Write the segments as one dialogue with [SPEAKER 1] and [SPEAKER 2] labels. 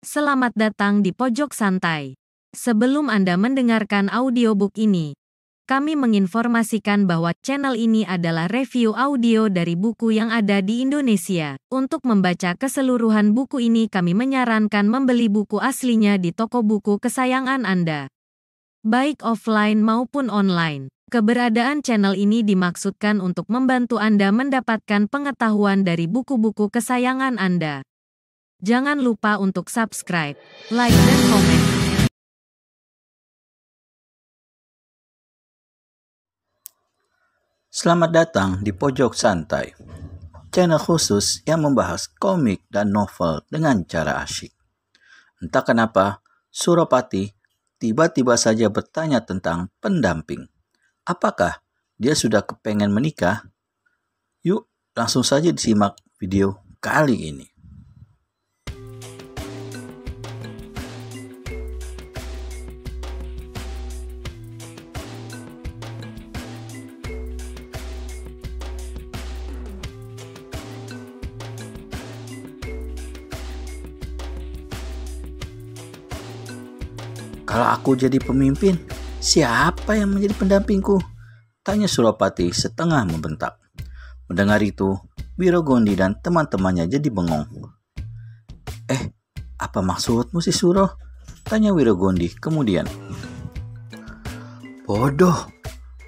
[SPEAKER 1] Selamat datang di Pojok Santai. Sebelum Anda mendengarkan audiobook ini, kami menginformasikan bahwa channel ini adalah review audio dari buku yang ada di Indonesia. Untuk membaca keseluruhan buku ini, kami menyarankan membeli buku aslinya di toko buku kesayangan Anda, baik offline maupun online. Keberadaan channel ini dimaksudkan untuk membantu Anda mendapatkan pengetahuan dari buku-buku kesayangan Anda. Jangan lupa untuk subscribe, like, dan komen.
[SPEAKER 2] Selamat datang di Pojok Santai, channel khusus yang membahas komik dan novel dengan cara asyik. Entah kenapa, Suropati tiba-tiba saja bertanya tentang pendamping. Apakah dia sudah kepengen menikah? Yuk, langsung saja disimak video kali ini. Kalau aku jadi pemimpin, siapa yang menjadi pendampingku? Tanya Suropati setengah membentak. Mendengar itu, Wirogondi dan teman-temannya jadi bengong. Apa maksudmu si Suro? Tanya Wirogondi kemudian. Bodoh,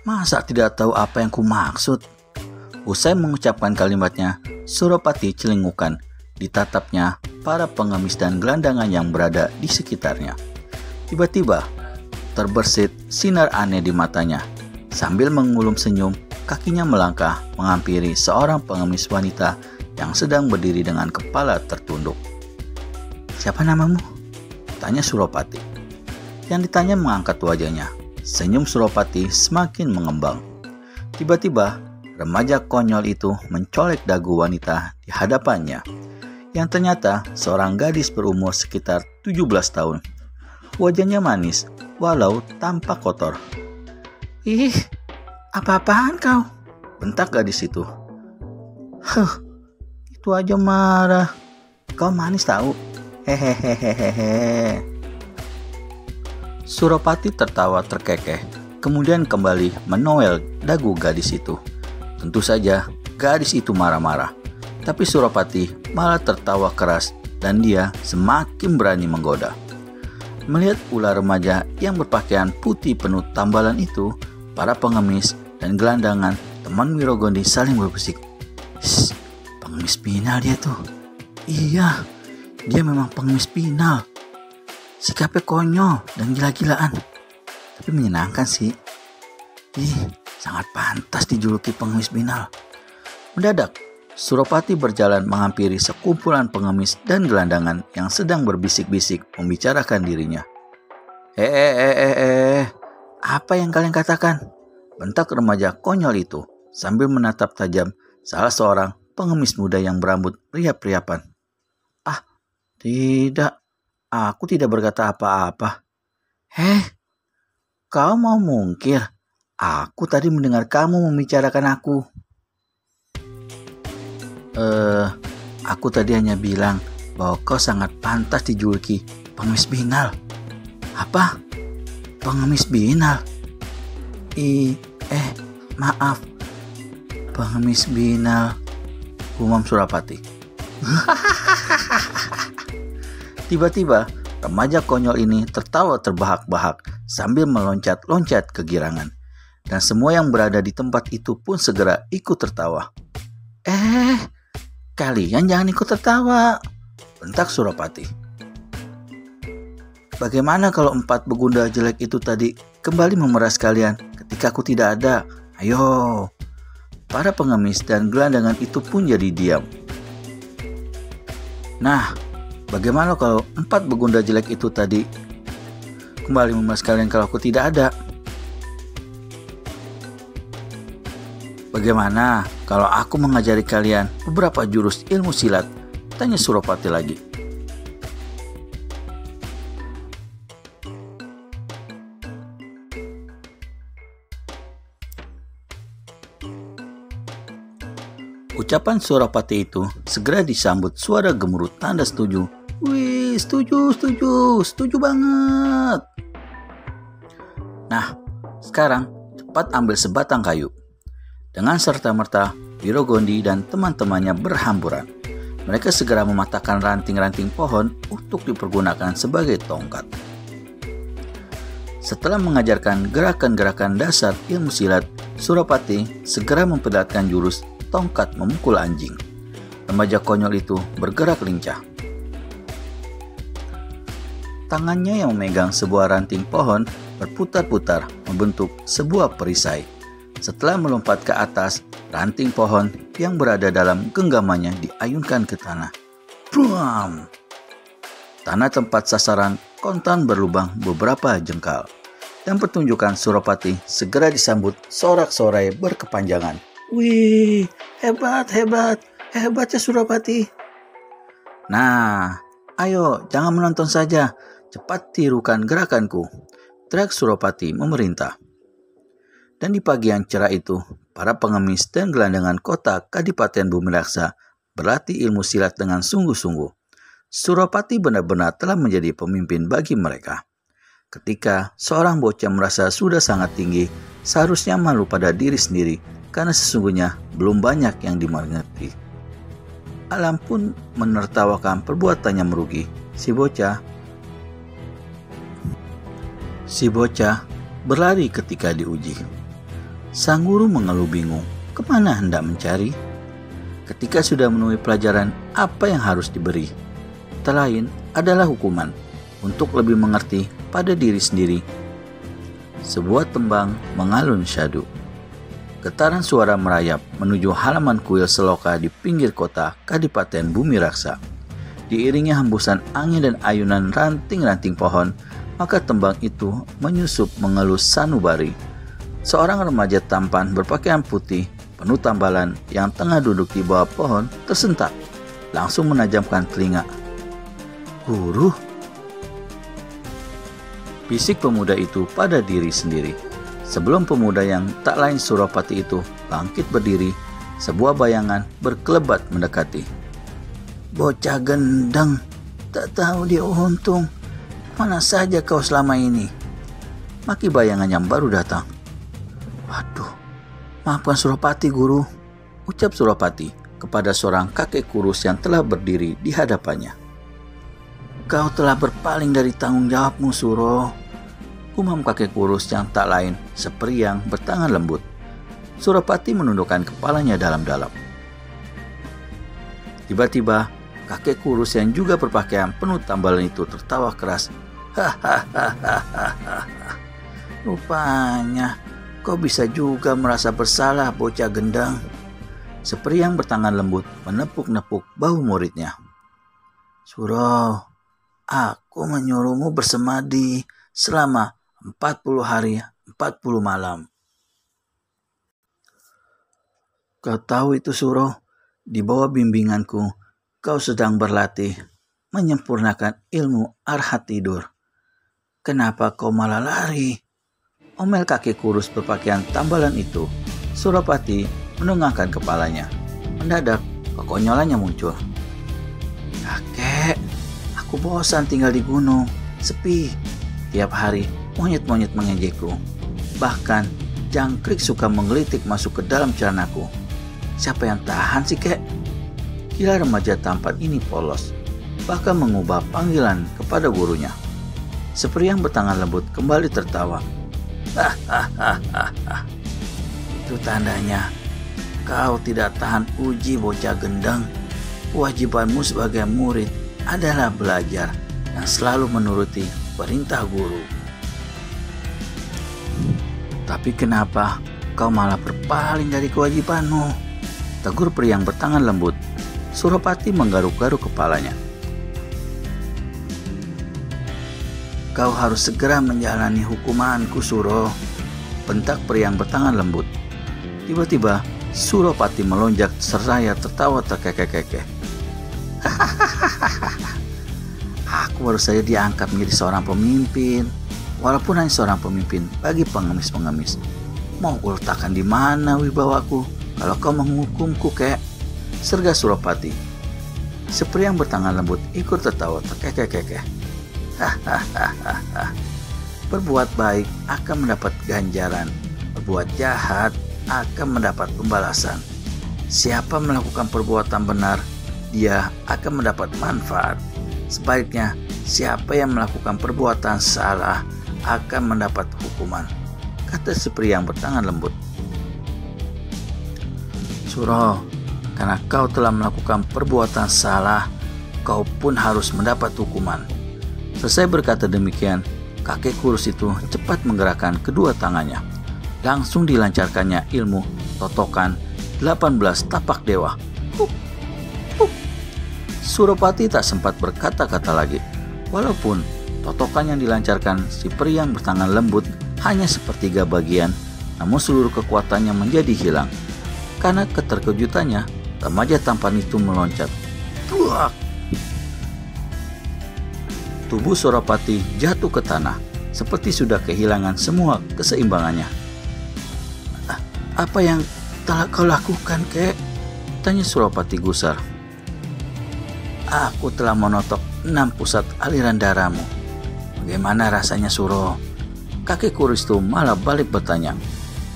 [SPEAKER 2] masa tidak tahu apa yang ku maksud? Usai mengucapkan kalimatnya, Suropati celingukan. Ditatapnya para pengemis dan gelandangan yang berada di sekitarnya. Tiba-tiba, terbersit sinar aneh di matanya. Sambil mengulum senyum, kakinya melangkah menghampiri seorang pengemis wanita yang sedang berdiri dengan kepala tertunduk. Siapa namamu? Tanya Suropati. Yang ditanya mengangkat wajahnya. Senyum Suropati semakin mengembang. Tiba-tiba, remaja konyol itu mencolek dagu wanita di hadapannya. Yang ternyata seorang gadis berumur sekitar 17 tahun. Wajahnya manis, walau tampak kotor. Ih, apa-apaan kau? Bentak gadis itu. Itu aja marah. Kau manis tahu. Hehehehehe. Suropati tertawa terkekeh, kemudian kembali menoel dagu gadis itu. Tentu saja, gadis itu marah-marah. Tapi Suropati malah tertawa keras dan dia semakin berani menggoda. Melihat ular remaja yang berpakaian putih penuh tambalan itu, para pengemis dan gelandangan teman Wirogondi saling berbisik. Pengemis pinal dia tuh. Iya, dia memang pengemis pinal. Sikapnya konyol dan gila-gilaan. Tapi menyenangkan sih. Sangat pantas dijuluki pengemis pinal. Mendadak, Suropati berjalan menghampiri sekumpulan pengemis dan gelandangan yang sedang berbisik-bisik membicarakan dirinya. Apa yang kalian katakan? Bentak remaja konyol itu sambil menatap tajam salah seorang pengemis muda yang berambut riap-riapan. Tidak, aku tidak berkata apa-apa. Kau mau mungkir? Aku tadi mendengar kamu membicarakan aku. Aku tadi hanya bilang bahwa kau sangat pantas dijuluki pengemis binal. Apa? Pengemis binal? Maaf. Pengemis binal, gumam Suropati. Tiba-tiba, remaja konyol ini tertawa terbahak-bahak sambil meloncat-loncat kegirangan. Dan semua yang berada di tempat itu pun segera ikut tertawa. Kalian jangan ikut tertawa, bentak Suropati. Bagaimana kalau 4 begunda jelek itu tadi kembali memeras kalian ketika aku tidak ada? Ayo. Para pengemis dan gelandangan itu pun jadi diam. Nah, bagaimana kalau 4 begunda jelek itu tadi kembali memeras kalian kalau aku tidak ada? Bagaimana kalau aku mengajari kalian beberapa jurus ilmu silat? Tanya Suropati lagi. Ucapan Suropati itu segera disambut suara gemuruh tanda setuju Wih, setuju, setuju, setuju banget. Nah, sekarang cepat ambil sebatang kayu. Dengan serta-merta, Wirogondi dan teman-temannya berhamburan. Mereka segera mematahkan ranting-ranting pohon untuk dipergunakan sebagai tongkat. Setelah mengajarkan gerakan-gerakan dasar ilmu silat, Surapati segera memperlihatkan jurus tongkat memukul anjing. Remaja konyol itu bergerak lincah. Tangannya yang memegang sebuah ranting pohon berputar-putar membentuk sebuah perisai. Setelah melompat ke atas, ranting pohon yang berada dalam genggamannya diayunkan ke tanah. Brum! Tanah tempat sasaran kontan berlubang beberapa jengkal. Dan pertunjukan Surapati segera disambut sorak-sorai berkepanjangan. Wih, hebat, hebat, hebatnya Surapati. Nah, ayo jangan menonton saja. Cepat tirukan gerakanku, teriak Surapati memerintah. Dan di pagi yang cerah itu, para pengemis dan gelandangan kota Kadipaten Bumiraksa berlatih ilmu silat dengan sungguh-sungguh. Surapati benar-benar telah menjadi pemimpin bagi mereka. Ketika seorang bocah merasa sudah sangat tinggi, seharusnya malu pada diri sendiri karena sesungguhnya belum banyak yang dimengerti. Alam pun menertawakan perbuatannya merugi. Si bocah berlari ketika diuji. Sang guru mengeluh bingung, kemana hendak mencari? Ketika sudah memenuhi pelajaran, apa yang harus diberi? Tak lain adalah hukuman untuk lebih mengerti pada diri sendiri. Sebuah tembang mengalun syadu. Getaran suara merayap menuju halaman kuil seloka di pinggir kota Kadipaten Bumiraksa. Diiringi hembusan angin dan ayunan ranting-ranting pohon, maka tembang itu menyusup mengelus sanubari. Seorang remaja tampan berpakaian putih, penuh tambalan yang tengah duduk di bawah pohon tersentak, langsung menajamkan telinga. Guru? Bisik pemuda itu pada diri sendiri. Sebelum pemuda yang tak lain Surapati itu bangkit berdiri, sebuah bayangan berkelebat mendekati. Bocah gendeng, tak tahu dia untung. Mana saja kau selama ini? Maki bayangan yang baru datang. Waduh, maafkan Surapati guru, ucap Surapati kepada seorang kakek kurus yang telah berdiri di hadapannya. Kau telah berpaling dari tanggung jawabmu, Suro, umam kakek kurus yang tak lain Sepriang bertangan lembut. Surapati menundukkan kepalanya dalam-dalam. Tiba-tiba, kakek kurus yang juga berpakaian penuh tambalan itu tertawa keras. Hahaha. Rupanya kau bisa juga merasa bersalah, bocah gendang. Sepriang bertangan lembut menepuk-nepuk bahu muridnya. Suro, aku menyuruhmu bersemadi selama 40 hari 40 malam. Kau tahu itu Suro, di bawah bimbinganku kau sedang berlatih menyempurnakan ilmu arhat tidur. Kenapa kau malah lari? Omel kakek kurus berpakaian tambalan itu. Surapati menengakan kepalanya. Mendadak kekonyolannya muncul. Kakek, aku bosan tinggal di gunung, sepi. Tiap hari monyet-monyet mengejekku. Bahkan jangkrik suka menggelitik masuk ke dalam celanaku. Siapa yang tahan sih, kek? Gila remaja tampan ini polos, bahkan mengubah panggilan kepada gurunya. Sepriang bertangan lembut kembali tertawa. Itu tandanya kau tidak tahan uji, bocah gendang. Kewajibanmu sebagai murid adalah belajar dan selalu menuruti perintah guru. Tapi kenapa kau malah berpaling dari kewajibanmu? Tegur Priang bertangan lembut. Surapati menggaruk-garuk kepalanya. Kau harus segera menjalani hukumanku, Suro, bentak Priang bertangan lembut. Tiba-tiba Surapati melonjak seraya tertawa terkekeh-kekeh. Aku baru saja diangkat menjadi seorang pemimpin, walaupun hanya seorang pemimpin bagi pengemis-pengemis. Mau kuletakkan di mana wibawaku kalau kau menghukumku, kek? Serga Surapati. Si pria yang bertangan lembut ikut tertawa terkekeh-kekeh. Hahaha. Berbuat baik akan mendapat ganjaran, berbuat jahat akan mendapat pembalasan. Siapa melakukan perbuatan benar, dia akan mendapat manfaat. Sebaliknya, siapa yang melakukan perbuatan salah akan mendapat hukuman, kata si pria yang bertangan lembut. Suro, karena kau telah melakukan perbuatan salah, kau pun harus mendapat hukuman. Selesai berkata demikian, kakek kurus itu cepat menggerakkan kedua tangannya. Langsung dilancarkannya ilmu totokan 18 tapak dewa. Suropati tak sempat berkata-kata lagi. Walaupun totokan yang dilancarkan si pria yang bertangan lembut hanya sepertiga bagian, namun seluruh kekuatannya menjadi hilang. Karena keterkejutannya, remaja tampan itu meloncat. Tuak! Tubuh Suropati jatuh ke tanah, seperti sudah kehilangan semua keseimbangannya. Apa yang telah kau lakukan, kek? Tanya Suropati gusar. Aku telah menotok 6 pusat aliran darahmu. Bagaimana rasanya, Suro? Kakek kurus itu malah balik bertanya.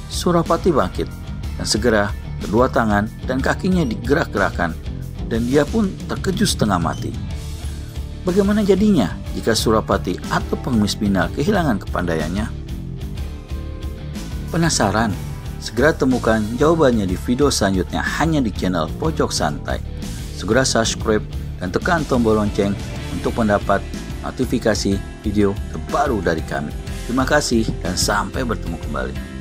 [SPEAKER 2] Suropati bangkit, dan segera kedua tangan dan kakinya digerak-gerakkan, dan dia pun terkejut setengah mati. Bagaimana jadinya jika Suropati atau pengemis Binal kehilangan kepandaiannya? Penasaran? Segera temukan jawabannya di video selanjutnya hanya di channel Pojok Santai. Segera subscribe dan tekan tombol lonceng untuk mendapat notifikasi video terbaru dari kami. Terima kasih dan sampai bertemu kembali.